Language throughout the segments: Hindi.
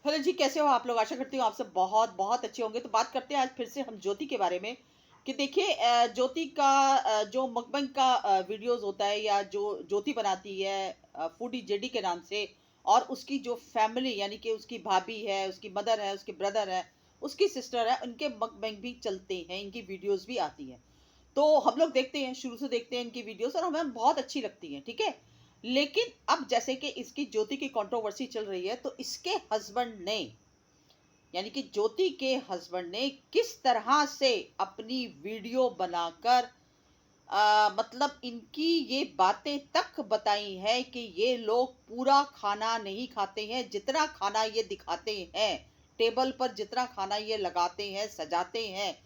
हेलो जी, कैसे हो आप लोग? आशा करती हूँ आप सब बहुत बहुत अच्छे होंगे। तो बात करते हैं आज फिर से हम ज्योति के बारे में कि देखिए ज्योति का जो मकबंग का वीडियोस होता है या जो ज्योति बनाती है फूडी जेडी के नाम से। और उसकी जो फैमिली यानी कि उसकी भाभी है, उसकी मदर है, उसके ब्रदर है, उसकी सिस्टर है, उनके मकबंग भी चलते हैं, इनकी वीडियोस भी आती हैं। तो हम लोग देखते हैं, शुरू से देखते हैं इनकी वीडियोस और हमें बहुत अच्छी लगती हैं, ठीक है। लेकिन अब जैसे कि इसकी ज्योति की कंट्रोवर्सी चल रही है, तो इसके हस्बैंड ने यानी कि ज्योति के हस्बैंड ने किस तरह से अपनी वीडियो बनाकर मतलब इनकी ये बातें तक बताई है कि ये लोग पूरा खाना नहीं खाते हैं, जितना खाना ये दिखाते हैं टेबल पर, जितना खाना ये लगाते हैं, सजाते हैं,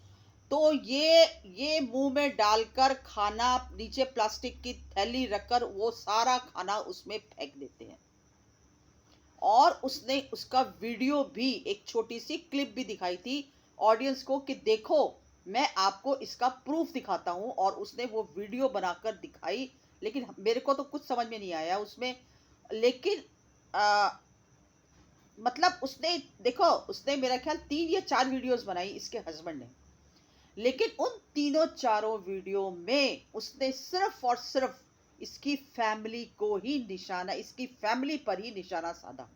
तो ये मुंह में डालकर खाना नीचे प्लास्टिक की थैली रखकर वो सारा खाना उसमें फेंक देते हैं। और उसने उसका वीडियो भी, एक छोटी सी क्लिप भी दिखाई थी ऑडियंस को कि देखो, मैं आपको इसका प्रूफ दिखाता हूं। और उसने वो वीडियो बनाकर दिखाई, लेकिन मेरे को तो कुछ समझ में नहीं आया उसमें। लेकिन आ, मतलब उसने, देखो, उसने मेरा ख्याल 3 या 4 वीडियोस बनाई इसके हस्बैंड ने। लेकिन उन तीनों चारों वीडियो में उसने सिर्फ और सिर्फ इसकी फैमिली को ही निशाना, इसकी फैमिली पर ही निशाना साधा,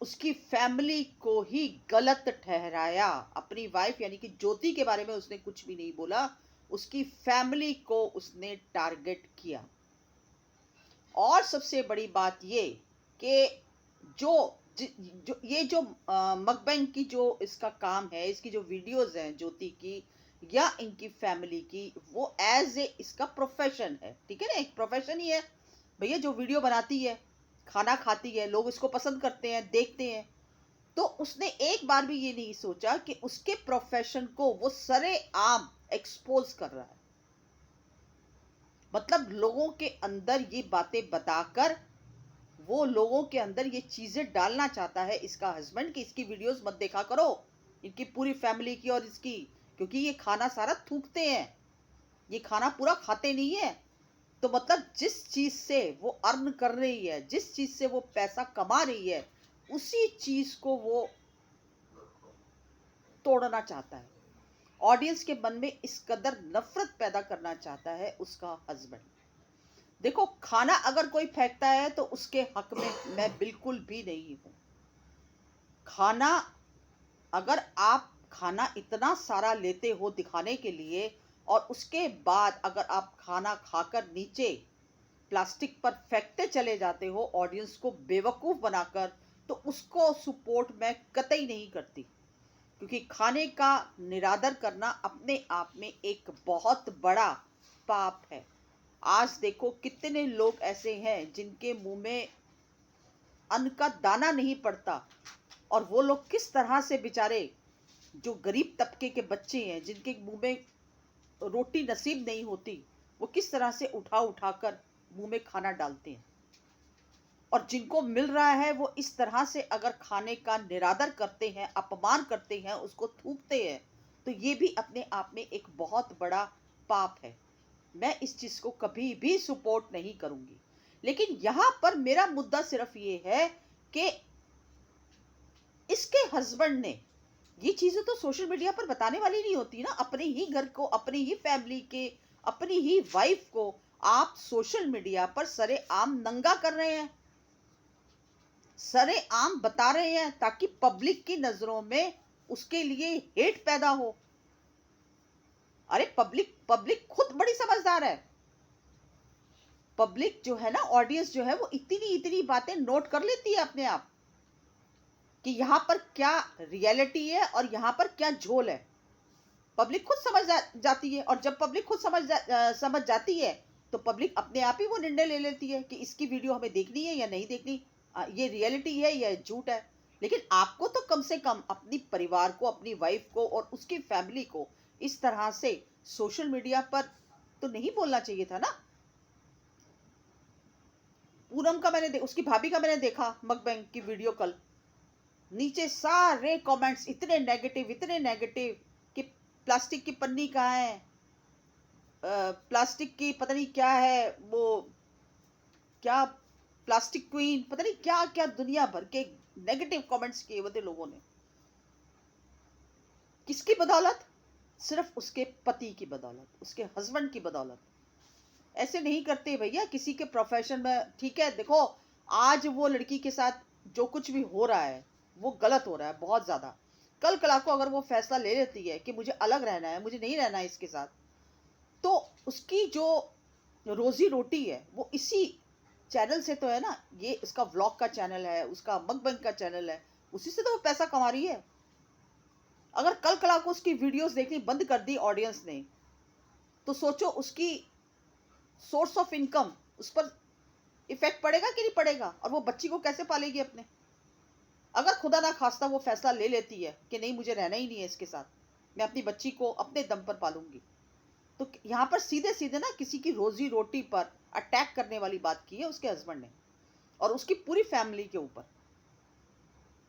उसकी फैमिली को ही गलत ठहराया। अपनी वाइफ यानी कि ज्योति के बारे में उसने कुछ भी नहीं बोला, उसकी फैमिली को उसने टारगेट किया। और सबसे बड़ी बात ये कि जो ये जो मकबैंग की जो इसका काम है, इसकी जो वीडियोस हैं ज्योति की या इनकी फैमिली की, वो एज ए इसका प्रोफेशन है, ठीक है ना, एक प्रोफेशन ही है। भैया जो वीडियो बनाती है, खाना खाती है, लोग इसको पसंद करते हैं, देखते हैं। तो उसने एक बार भी ये नहीं सोचा कि उसके प्रोफेशन को वो सरेआम एक्सपोज कर रहा है। मतलब लोगों के अंदर ये बातें बताकर वो लोगों के अंदर ये चीजें डालना चाहता है इसका हस्बैंड कि इसकी वीडियोस मत देखा करो, इनकी पूरी फैमिली की और इसकी, क्योंकि ये खाना सारा थूकते हैं, ये खाना पूरा खाते नहीं है। तो मतलब जिस चीज से वो अर्न कर रही है, जिस चीज से वो पैसा कमा रही है, उसी चीज को वो तोड़ना चाहता है। ऑडियंस के मन में इस कदर नफरत पैदा करना चाहता है उसका हस्बैंड। देखो, खाना अगर कोई फेंकता है तो उसके हक में मैं बिल्कुल भी नहीं हूं। खाना, अगर आप खाना इतना सारा लेते हो दिखाने के लिए और उसके बाद अगर आप खाना खाकर नीचे प्लास्टिक पर फेंकते चले जाते हो ऑडियंस को बेवकूफ बनाकर, तो उसको सपोर्ट मैं कतई नहीं करती। क्योंकि खाने का निरादर करना अपने आप में एक बहुत बड़ा पाप है। आज देखो कितने लोग ऐसे हैं जिनके मुंह में अन्न का दाना नहीं पड़ता, और वो लोग किस तरह से बेचारे, जो गरीब तबके के बच्चे हैं जिनके मुंह में रोटी नसीब नहीं होती, वो किस तरह से उठा उठा कर मुंह में खाना डालते हैं। और जिनको मिल रहा है वो इस तरह से अगर खाने का निरादर करते हैं, अपमान करते हैं, उसको थूकते हैं, तो ये भी अपने आप में एक बहुत बड़ा पाप है। मैं इस चीज को कभी भी सपोर्ट नहीं करूंगी। लेकिन यहां पर मेरा मुद्दा सिर्फ ये है कि इसके हस्बैंड ने, ये चीजें तो सोशल मीडिया पर बताने वाली नहीं होती ना, अपने ही घर को, अपनी ही फैमिली के, अपनी ही वाइफ को आप सोशल मीडिया पर सरेआम नंगा कर रहे हैं, सरेआम बता रहे हैं, ताकि पब्लिक की नजरों में उसके लिए हेट पैदा हो। अरे पब्लिक पब्लिक खुद बड़ी समझदार है। पब्लिक जो है ना, ऑडियंस जो है, वो इतनी इतनी बातें नोट कर लेती है अपने आप कि यहाँ पर क्या रियलिटी है और यहाँ पर क्या झोल है। पब्लिक खुद जाती है। और जब पब्लिक खुद समझ जाती है, तो पब्लिक अपने आप ही वो निर्णय ले लेती है कि इसकी वीडियो हमें देखनी है या नहीं देखनी, ये रियलिटी है या झूठ है। लेकिन आपको तो कम से कम अपनी परिवार को, अपनी वाइफ को और उसकी फैमिली को इस तरह से सोशल मीडिया पर तो नहीं बोलना चाहिए था ना। पूनम का उसकी भाभी का मैंने देखा मकबैंग की वीडियो कल, नीचे सारे कमेंट्स इतने नेगेटिव, इतने नेगेटिव कि प्लास्टिक की पन्नी कहाँ है, प्लास्टिक की पता नहीं क्या है वो, क्या प्लास्टिक क्वीन, पता नहीं क्या क्या दुनिया भर के नेगेटिव कमेंट्स किए हुए थे लोगों ने। किसकी बदौलत? सिर्फ उसके पति की बदौलत, उसके हस्बैंड की बदौलत। ऐसे नहीं करते भैया किसी के प्रोफेशन में। ठीक है, देखो आज वो लड़की के साथ जो कुछ भी हो रहा है वो गलत हो रहा है बहुत ज्यादा। कल कला को अगर वो फैसला ले लेती है कि मुझे अलग रहना है, मुझे नहीं रहना है इसके साथ, तो उसकी जो रोजी रोटी है वो इसी चैनल से तो है ना। ये उसका व्लॉग का चैनल है, उसका मकबंग का चैनल है, उसी से तो वो पैसा कमा रही है। अगर कल कला को उसकी वीडियोस देखनी बंद कर दी ऑडियंस ने, तो सोचो उसकी सोर्स ऑफ इनकम उस पर इफेक्ट पड़ेगा कि नहीं पड़ेगा, और वो बच्ची को कैसे पालेगी अपने। अगर खुदा ना खास्ता वो फैसला ले लेती है कि नहीं मुझे रहना ही नहीं है इसके साथ, मैं अपनी बच्ची को अपने दम पर पालूंगी, तो यहाँ पर सीधे सीधे ना किसी की रोजी रोटी पर अटैक करने वाली बात की है उसके हस्बैंड ने, और उसकी पूरी फैमिली के ऊपर।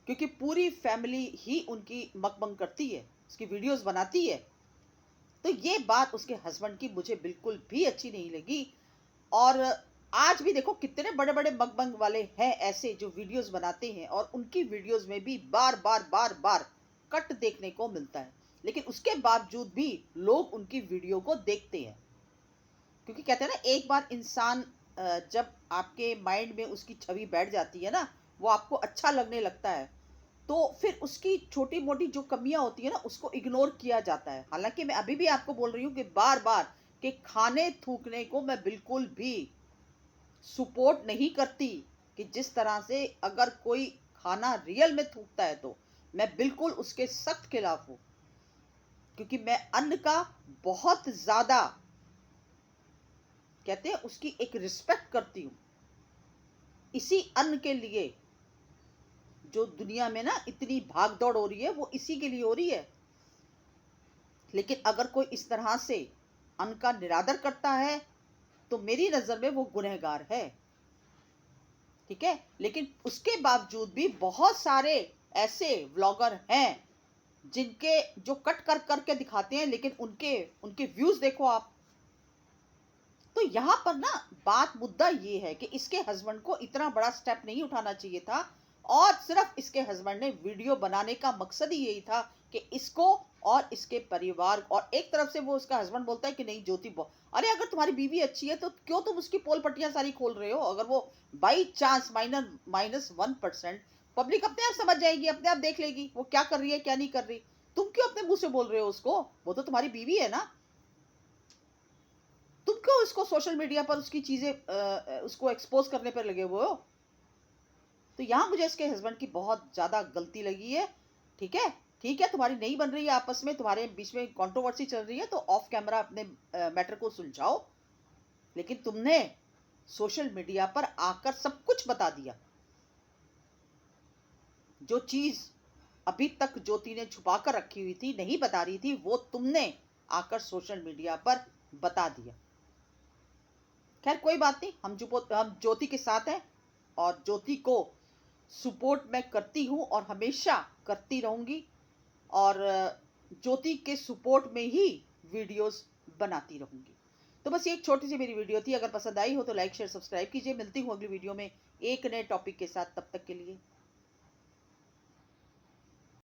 क्योंकि पूरी फैमिली ही उनकी मकबंग करती है, उसकी वीडियोस बनाती है। तो ये बात उसके हस्बैंड की मुझे बिल्कुल भी अच्छी नहीं लगी। और आज भी देखो कितने बड़े बड़े मकबंग वाले हैं ऐसे जो वीडियोस बनाते हैं, और उनकी वीडियोस में भी बार बार बार बार कट देखने को मिलता है, लेकिन उसके बावजूद भी लोग उनकी वीडियो को देखते हैं। क्योंकि कहते हैं ना, एक बार इंसान जब आपके माइंड में उसकी छवि बैठ जाती है ना, वो आपको अच्छा लगने लगता है, तो फिर उसकी छोटी मोटी जो कमियां होती है ना उसको इग्नोर किया जाता है। हालांकि मैं अभी भी आपको बोल रही हूँ कि बार बार कि खाने थूकने को मैं बिल्कुल भी सपोर्ट नहीं करती। कि जिस तरह से अगर कोई खाना रियल में थूकता है तो मैं बिल्कुल उसके सख्त खिलाफ हूँ। क्योंकि मैं अन्न का बहुत ज्यादा, कहते हैं, उसकी एक रिस्पेक्ट करती हूँ। इसी अन्न के लिए जो दुनिया में ना इतनी भाग दौड़ हो रही है वो इसी के लिए हो रही है। लेकिन अगर कोई इस तरह से अन्न का निरादर करता है तो मेरी नजर में वो गुनहगार है। ठीक है, लेकिन उसके बावजूद भी बहुत सारे ऐसे व्लॉगर हैं जिनके जो कट कर करके दिखाते हैं, लेकिन उनके उनके व्यूज देखो आप। तो यहाँ पर ना बात मुद्दा ये है कि इसके हस्बैंड को इतना बड़ा स्टेप नहीं उठाना चाहिए था, और सिर्फ इसके हस्बैंड ने वीडियो बनाने का मकसद ही यही था कि इसको और इसके परिवार, और एक तरफ से वो उसका हस्बैंड बोलता है कि नहीं ज्योति अरे अगर तुम्हारी बीवी अच्छी है तो क्यों तुम उसकी पोल पट्टियां सारी खोल रहे हो। अगर वो बाई चांस -1% पब्लिक अपने आप समझ जाएगी, अपने आप देख लेगी वो क्या कर रही है क्या नहीं कर रही। तुम क्यों अपने मुंह से बोल रहे हो उसको, वो तो तुम्हारी बीवी है ना। तुम क्यों उसको सोशल मीडिया पर उसकी चीजें उसको एक्सपोज करने पर लगे हुए हो। तो यहाँ मुझे इसके हस्बैंड की बहुत ज्यादा गलती लगी है। ठीक है, ठीक है, तुम्हारी नहीं बन रही है, आपस में तुम्हारे बीच में कंट्रोवर्सी चल रही है, तो ऑफ कैमरा अपने मैटर को सुलझाओ। लेकिन तुमने सोशल मीडिया पर आकर सब कुछ बता दिया। जो चीज अभी तक ज्योति ने छुपा कर रखी हुई थी, नहीं बता रही थी, वो तुमने आकर सोशल मीडिया पर बता दिया। खैर कोई बात नहीं, हम ज्योति के साथ हैं, और ज्योति को सपोर्ट मैं करती हूँ और हमेशा करती रहूंगी। और ज्योति के सपोर्ट में ही वीडियोस बनाती रहूंगी। तो बस ये एक छोटी सी मेरी वीडियो थी। अगर पसंद आई हो तो लाइक शेयर सब्सक्राइब कीजिए। मिलती हूँ अगली वीडियो में एक नए टॉपिक के साथ। तब तक के लिए